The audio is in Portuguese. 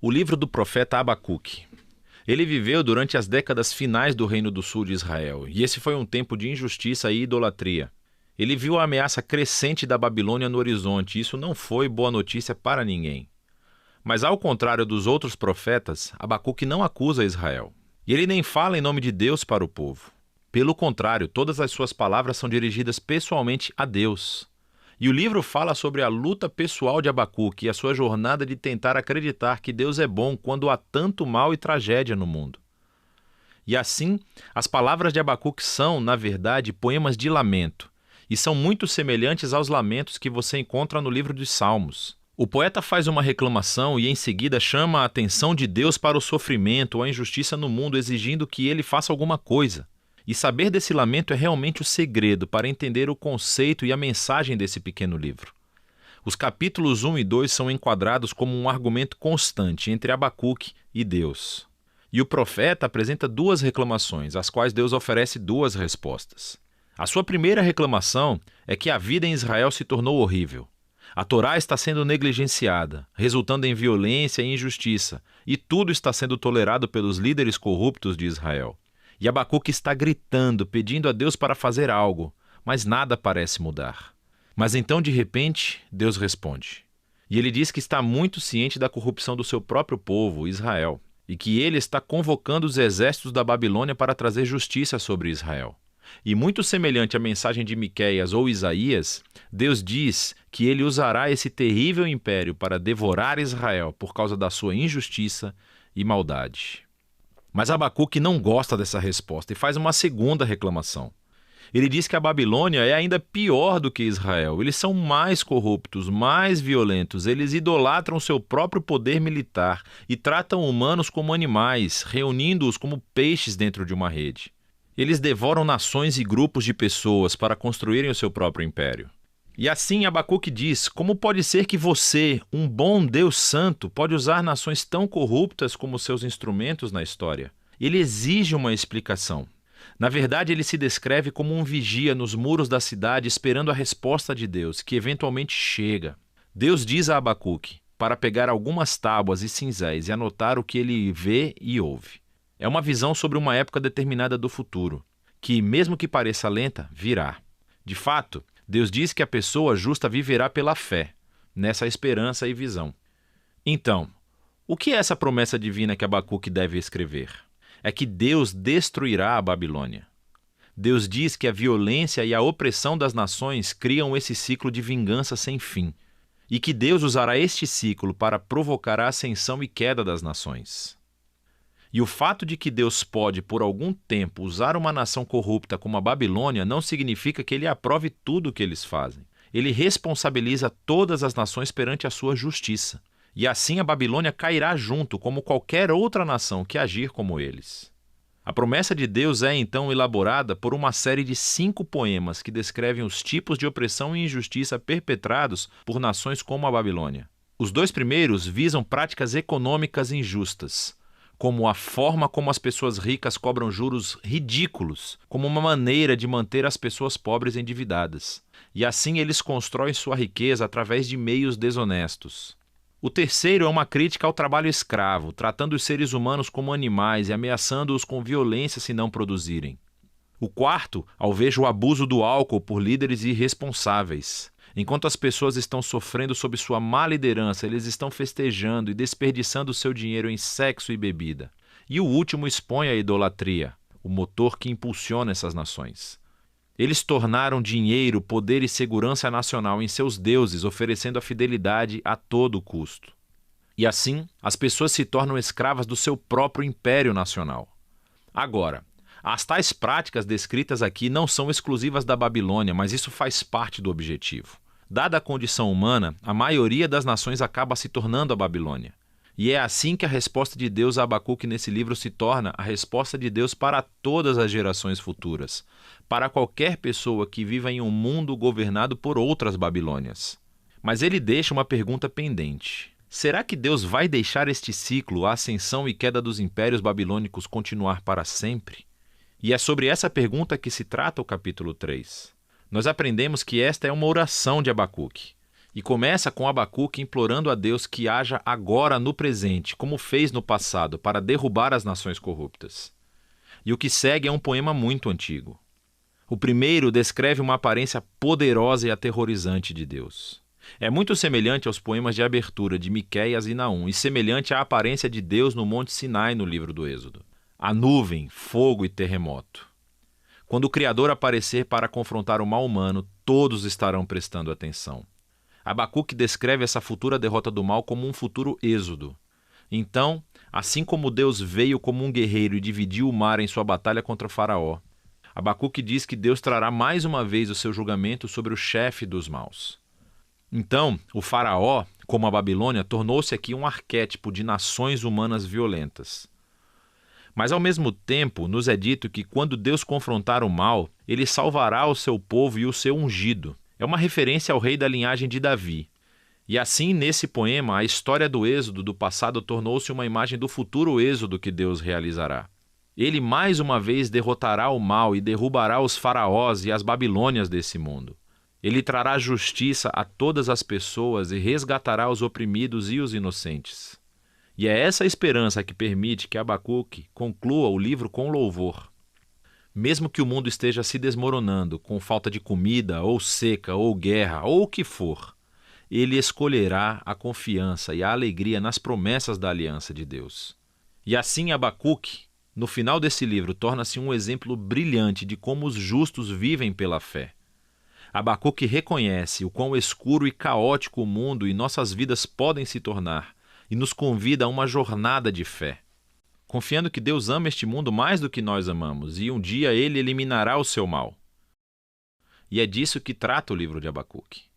O livro do profeta Abacuque. Ele viveu durante as décadas finais do Reino do Sul de Israel, e esse foi um tempo de injustiça e idolatria. Ele viu a ameaça crescente da Babilônia no horizonte, e isso não foi boa notícia para ninguém. Mas ao contrário dos outros profetas, Abacuque não acusa Israel. E ele nem fala em nome de Deus para o povo. Pelo contrário, todas as suas palavras são dirigidas pessoalmente a Deus. E o livro fala sobre a luta pessoal de Abacuque e a sua jornada de tentar acreditar que Deus é bom quando há tanto mal e tragédia no mundo. E assim, as palavras de Abacuque são, na verdade, poemas de lamento, e são muito semelhantes aos lamentos que você encontra no livro dos Salmos. O poeta faz uma reclamação e em seguida chama a atenção de Deus para o sofrimento ou a injustiça no mundo, exigindo que ele faça alguma coisa. E saber desse lamento é realmente o segredo para entender o conceito e a mensagem desse pequeno livro. Os capítulos 1 e 2 são enquadrados como um argumento constante entre Abacuque e Deus. E o profeta apresenta duas reclamações, às quais Deus oferece duas respostas. A sua primeira reclamação é que a vida em Israel se tornou horrível. A Torá está sendo negligenciada, resultando em violência e injustiça, e tudo está sendo tolerado pelos líderes corruptos de Israel. E Abacuque está gritando, pedindo a Deus para fazer algo, mas nada parece mudar. Mas então, de repente, Deus responde. E ele diz que está muito ciente da corrupção do seu próprio povo, Israel, e que ele está convocando os exércitos da Babilônia para trazer justiça sobre Israel. E muito semelhante à mensagem de Miqueias ou Isaías, Deus diz que ele usará esse terrível império para devorar Israel por causa da sua injustiça e maldade. Mas Abacuque não gosta dessa resposta e faz uma segunda reclamação. Ele diz que a Babilônia é ainda pior do que Israel. Eles são mais corruptos, mais violentos. Eles idolatram seu próprio poder militar e tratam humanos como animais, reunindo-os como peixes dentro de uma rede. Eles devoram nações e grupos de pessoas para construírem o seu próprio império. E assim Abacuque diz: como pode ser que você, um bom Deus santo, pode usar nações tão corruptas como seus instrumentos na história? Ele exige uma explicação. Na verdade, ele se descreve como um vigia nos muros da cidade esperando a resposta de Deus, que eventualmente chega. Deus diz a Abacuque para pegar algumas tábuas e cinzéis e anotar o que ele vê e ouve. É uma visão sobre uma época determinada do futuro, que, mesmo que pareça lenta, virá. De fato, Deus diz que a pessoa justa viverá pela fé, nessa esperança e visão. Então, o que é essa promessa divina que Abacuque deve escrever? É que Deus destruirá a Babilônia. Deus diz que a violência e a opressão das nações criam esse ciclo de vingança sem fim, e que Deus usará este ciclo para provocar a ascensão e queda das nações. E o fato de que Deus pode, por algum tempo, usar uma nação corrupta como a Babilônia não significa que ele aprove tudo o que eles fazem. Ele responsabiliza todas as nações perante a sua justiça. E assim a Babilônia cairá junto, como qualquer outra nação que agir como eles. A promessa de Deus é, então, elaborada por uma série de 5 poemas que descrevem os tipos de opressão e injustiça perpetrados por nações como a Babilônia. Os 2 primeiros visam práticas econômicas injustas, como a forma como as pessoas ricas cobram juros ridículos, como uma maneira de manter as pessoas pobres endividadas. E assim eles constroem sua riqueza através de meios desonestos. O terceiro é uma crítica ao trabalho escravo, tratando os seres humanos como animais e ameaçando-os com violência se não produzirem. O quarto alveja o abuso do álcool por líderes irresponsáveis. Enquanto as pessoas estão sofrendo sob sua má liderança, eles estão festejando e desperdiçando seu dinheiro em sexo e bebida. E o último expõe a idolatria, o motor que impulsiona essas nações. Eles tornaram dinheiro, poder e segurança nacional em seus deuses, oferecendo a fidelidade a todo custo. E assim, as pessoas se tornam escravas do seu próprio império nacional. Agora, as tais práticas descritas aqui não são exclusivas da Babilônia, mas isso faz parte do objetivo. Dada a condição humana, a maioria das nações acaba se tornando a Babilônia. E é assim que a resposta de Deus a Abacuque nesse livro se torna a resposta de Deus para todas as gerações futuras, para qualquer pessoa que viva em um mundo governado por outras Babilônias. Mas ele deixa uma pergunta pendente. Será que Deus vai deixar este ciclo, a ascensão e queda dos impérios babilônicos, continuar para sempre? E é sobre essa pergunta que se trata o capítulo 3. Nós aprendemos que esta é uma oração de Abacuque. E começa com Abacuque implorando a Deus que haja agora no presente, como fez no passado, para derrubar as nações corruptas. E o que segue é um poema muito antigo. O primeiro descreve uma aparência poderosa e aterrorizante de Deus. É muito semelhante aos poemas de abertura de Miqueias e Naum, e semelhante à aparência de Deus no Monte Sinai no livro do Êxodo. A nuvem, fogo e terremoto. Quando o Criador aparecer para confrontar o mal humano, todos estarão prestando atenção. Abacuque descreve essa futura derrota do mal como um futuro êxodo. Então, assim como Deus veio como um guerreiro e dividiu o mar em sua batalha contra o faraó, Abacuque diz que Deus trará mais uma vez o seu julgamento sobre o chefe dos maus. Então, o faraó, como a Babilônia, tornou-se aqui um arquétipo de nações humanas violentas. Mas ao mesmo tempo, nos é dito que quando Deus confrontar o mal, ele salvará o seu povo e o seu ungido. É uma referência ao rei da linhagem de Davi. E assim, nesse poema, a história do êxodo do passado tornou-se uma imagem do futuro êxodo que Deus realizará. Ele mais uma vez derrotará o mal e derrubará os faraós e as babilônias desse mundo. Ele trará justiça a todas as pessoas e resgatará os oprimidos e os inocentes. E é essa esperança que permite que Abacuque conclua o livro com louvor. Mesmo que o mundo esteja se desmoronando, com falta de comida, ou seca, ou guerra, ou o que for, ele escolherá a confiança e a alegria nas promessas da aliança de Deus. E assim Abacuque, no final desse livro, torna-se um exemplo brilhante de como os justos vivem pela fé. Abacuque reconhece o quão escuro e caótico o mundo e nossas vidas podem se tornar e nos convida a uma jornada de fé, confiando que Deus ama este mundo mais do que nós amamos e um dia ele eliminará o seu mal. E é disso que trata o livro de Abacuque.